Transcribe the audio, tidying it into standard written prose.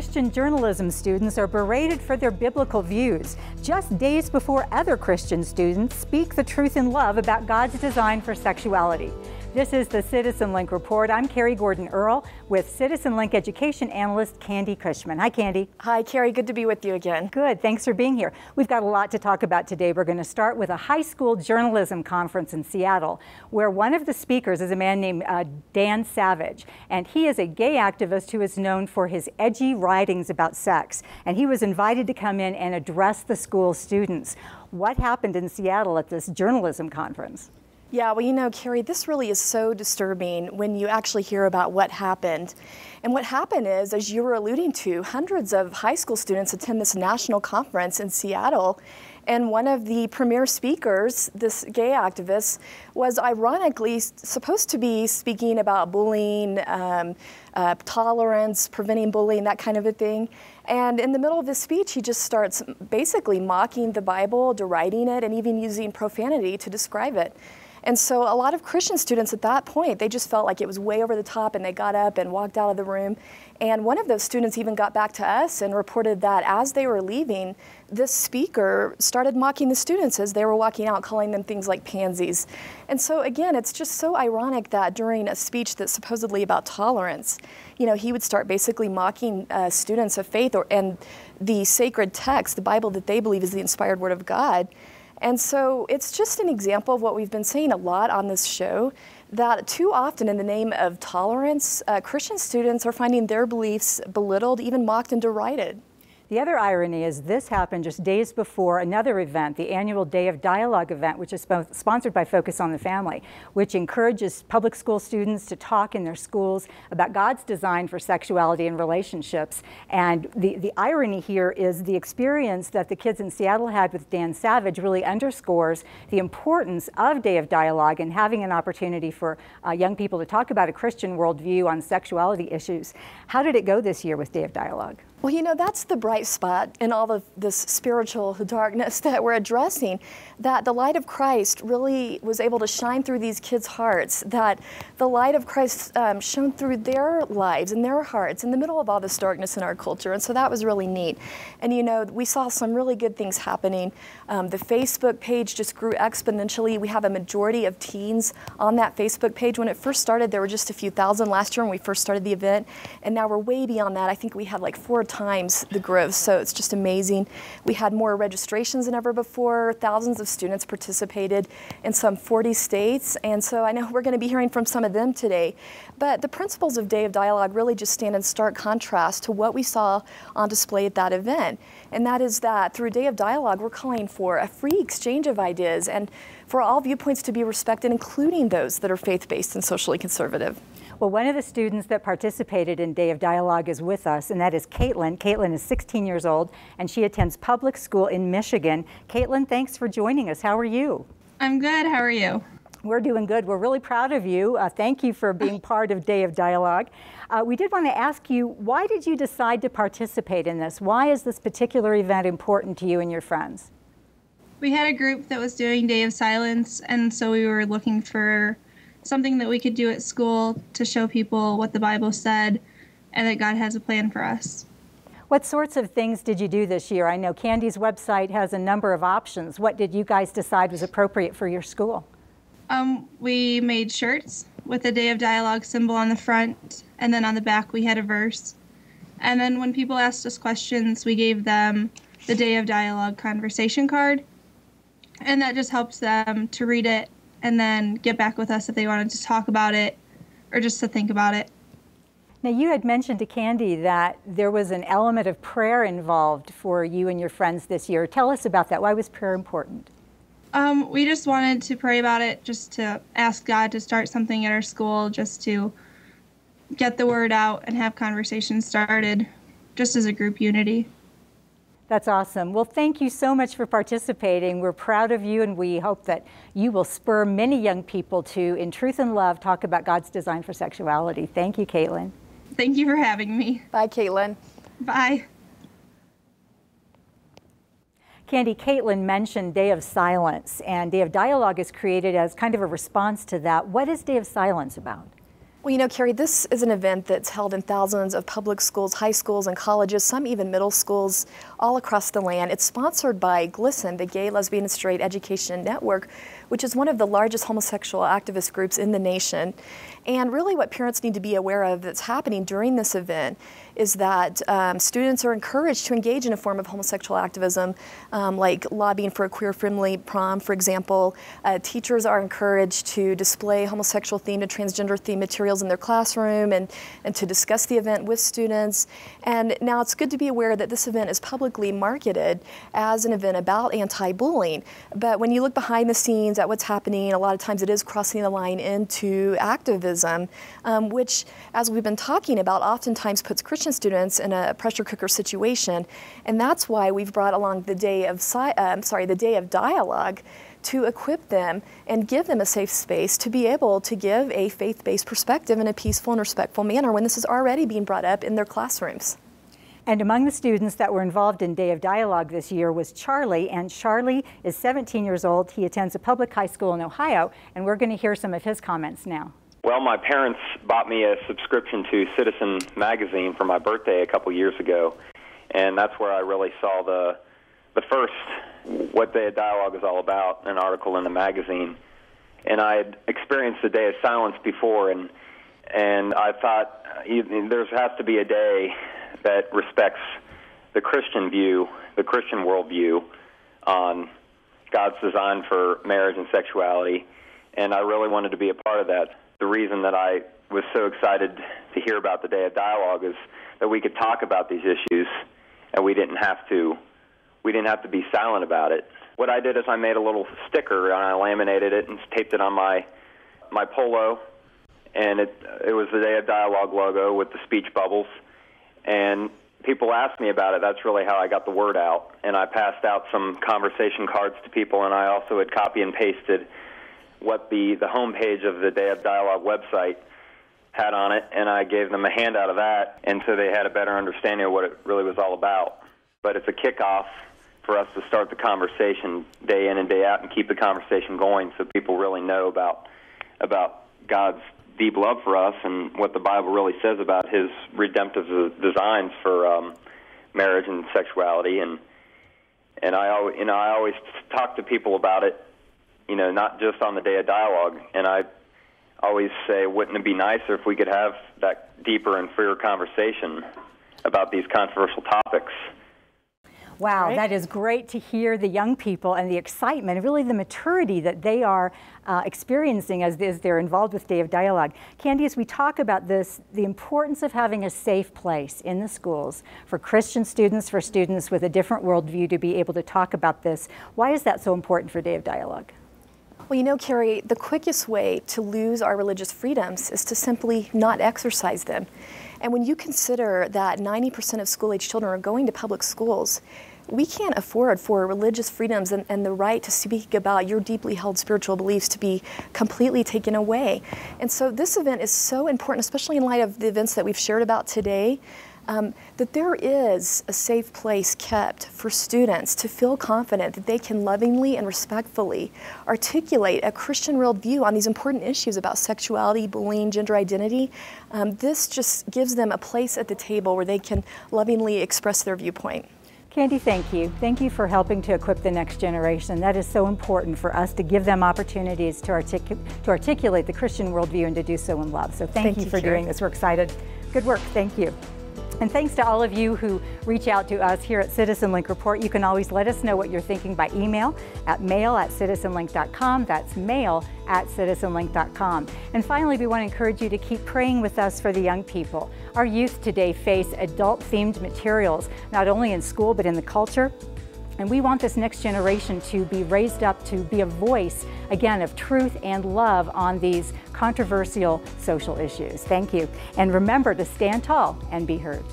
Christian journalism students are berated for their biblical views, just days before other Christian students speak the truth in love about God's design for sexuality. This is the Citizenlink Report. I'm Carrie Earll with Citizenlink education analyst Candi Cushman. Hi, Candi. Hi, Carrie. Good to be with you again. Good. Thanks for being here. We've got a lot to talk about today. We're going to start with a high school journalism conference in Seattle, where one of the speakers is a man named Dan Savage, and he is a gay activist who is known for his edgy writings about sex. And he was invited to come in and address the school students. What happened in Seattle at this journalism conference? Yeah, well, you know, Carrie, this really is so disturbing when you actually hear about what happened. And what happened is, as you were alluding to, hundreds of high school students attend this national conference in Seattle. And one of the premier speakers, this gay activist, was ironically supposed to be speaking about bullying, tolerance, preventing bullying, that kind of a thing. And in the middle of his speech, he just starts basically mocking the Bible, deriding it, and even using profanity to describe it. And so a lot of Christian students at that point, they just felt like it was way over the top, and they got up and walked out of the room. And one of those students even got back to us and reported that as they were leaving, this speaker started mocking the students as they were walking out, calling them things like pansies. And so again, it's just so ironic that during a speech that's supposedly about tolerance, you know, he would start basically mocking students of faith and the sacred text, the Bible that they believe is the inspired word of God. And so it's just an example of what we've been saying a lot on this show, that too often in the name of tolerance, Christian students are finding their beliefs belittled, even mocked and derided. The other irony is this happened just days before another event, the annual Day of Dialogue event, which is sponsored by Focus on the Family, which encourages public school students to talk in their schools about God's design for sexuality and relationships. And the irony here is the experience that the kids in Seattle had with Dan Savage really underscores the importance of Day of Dialogue and having an opportunity for young people to talk about a Christian worldview on sexuality issues. How did it go this year with Day of Dialogue? Well, you know, that's the bright spot in all of this spiritual darkness that we're addressing, that the light of Christ really was able to shine through these kids' hearts, that the light of Christ shone through their lives and their hearts in the middle of all this darkness in our culture. And so that was really neat. And, you know, we saw some really good things happening. The Facebook page just grew exponentially. We have a majority of teens on that Facebook page. When it first started, there were just a few thousand last year when we first started the event. And now we're way beyond that. I think we have like 4 times the growth, so it's just amazing. We had more registrations than ever before. Thousands of students participated in some 40 states, and so I know we're going to be hearing from some of them today. But the principles of Day of Dialogue really just stand in stark contrast to what we saw on display at that event. And that is that through Day of Dialogue, we're calling for a free exchange of ideas and for all viewpoints to be respected, including those that are faith-based and socially conservative. Well, one of the students that participated in Day of Dialogue is with us, and that is Caitlin. Caitlin is 16 years old, and she attends public school in Michigan. Caitlin, thanks for joining us. How are you? I'm good. How are you? We're doing good. We're really proud of you. Thank you for being part of Day of Dialogue. We did want to ask you, why did you decide to participate in this? Why is this particular event important to you and your friends? We had a group that was doing Day of Silence, and so we were looking for something that we could do at school to show people what the Bible said and that God has a plan for us. What sorts of things did you do this year? I know Candi's website has a number of options. What did you guys decide was appropriate for your school? We made shirts with the Day of Dialogue symbol on the front, and then on the back we had a verse. And then when people asked us questions, we gave them the Day of Dialogue conversation card, and that just helps them to read it and then get back with us if they wanted to talk about it or just to think about it. Now, you had mentioned to Candi that there was an element of prayer involved for you and your friends this year. Tell us about that. Why was prayer important? We just wanted to pray about it, just to ask God to start something at our school, just to get the word out and have conversations started, just as a group unity. That's awesome. Well, thank you so much for participating. We're proud of you, and we hope that you will spur many young people to, in truth and love, talk about God's design for sexuality. Thank you, Caitlin. Thank you for having me. Bye, Caitlin. Bye. Candi, Caitlin mentioned Day of Silence, and Day of Dialogue is created as kind of a response to that. What is Day of Silence about? Well, you know, Carrie, this is an event that's held in thousands of public schools, high schools, and colleges, some even middle schools all across the land. It's sponsored by GLSEN, the Gay, Lesbian, and Straight Education Network, which is one of the largest homosexual activist groups in the nation. And really what parents need to be aware of that's happening during this event is that students are encouraged to engage in a form of homosexual activism, like lobbying for a queer-friendly prom, for example. Teachers are encouraged to display homosexual-themed and transgender-themed materials in their classroom and to discuss the event with students. And now it's good to be aware that this event is publicly marketed as an event about anti-bullying. But when you look behind the scenes at what's happening, a lot of times it is crossing the line into activism, which, as we've been talking about, oftentimes puts Christian students in a pressure cooker situation. And that's why we've brought along the Day of Dialogue to equip them and give them a safe space to be able to give a faith-based perspective in a peaceful and respectful manner when this is already being brought up in their classrooms. And among the students that were involved in Day of Dialogue this year was Charlie, and Charlie is 17 years old. He attends a public high school in Ohio, and we're going to hear some of his comments now. Well, my parents bought me a subscription to Citizen magazine for my birthday a couple years ago, and that's where I really saw the first what Day of Dialogue is all about, an article in the magazine. And I had experienced the Day of Silence before, and I thought there has to be a day that respects the Christian view, the Christian worldview on God's design for marriage and sexuality, and I really wanted to be a part of that. The reason that I was so excited to hear about the Day of Dialogue is that we could talk about these issues, and we didn't have to be silent about it. What I did is I made a little sticker, and I laminated it and taped it on my polo, and it was the Day of Dialogue logo with the speech bubbles. And people asked me about it. That's really how I got the word out. And I passed out some conversation cards to people, and I also had copy and pasted what the homepage of the Day of Dialogue website had on it, and I gave them a handout of that, and so they had a better understanding of what it really was all about. But it's a kickoff for us to start the conversation day in and day out and keep the conversation going so people really know about God's deep love for us and what the Bible really says about His redemptive designs for marriage and sexuality. And I always talk to people about it, not just on the Day of Dialogue. And I always say, wouldn't it be nicer if we could have that deeper and freer conversation about these controversial topics? Wow, right. That is great to hear the young people and the excitement, really the maturity that they are experiencing as they're involved with Day of Dialogue. Candi, as we talk about this, the importance of having a safe place in the schools for Christian students, for students with a different worldview to be able to talk about this, why is that so important for Day of Dialogue? Well, you know, Carrie, the quickest way to lose our religious freedoms is to simply not exercise them. And when you consider that 90% of school-age children are going to public schools, we can't afford for religious freedoms and the right to speak about your deeply held spiritual beliefs to be completely taken away. And so this event is so important, especially in light of the events that we've shared about today, that there is a safe place kept for students to feel confident that they can lovingly and respectfully articulate a Christian worldview on these important issues about sexuality, bullying, gender identity. This just gives them a place at the table where they can lovingly express their viewpoint. Candi, thank you. Thank you for helping to equip the next generation. That is so important for us to give them opportunities to articulate the Christian worldview and to do so in love. So thank you for doing this. We're excited. Good work. Thank you. And thanks to all of you who reach out to us here at Citizenlink Report. You can always let us know what you're thinking by email at mail@citizenlink.com. That's mail@citizenlink.com. And finally, we want to encourage you to keep praying with us for the young people. Our youth today face adult-themed materials, not only in school, but in the culture. And we want this next generation to be raised up to be a voice, again, of truth and love on these controversial social issues. Thank you. And remember to stand tall and be heard.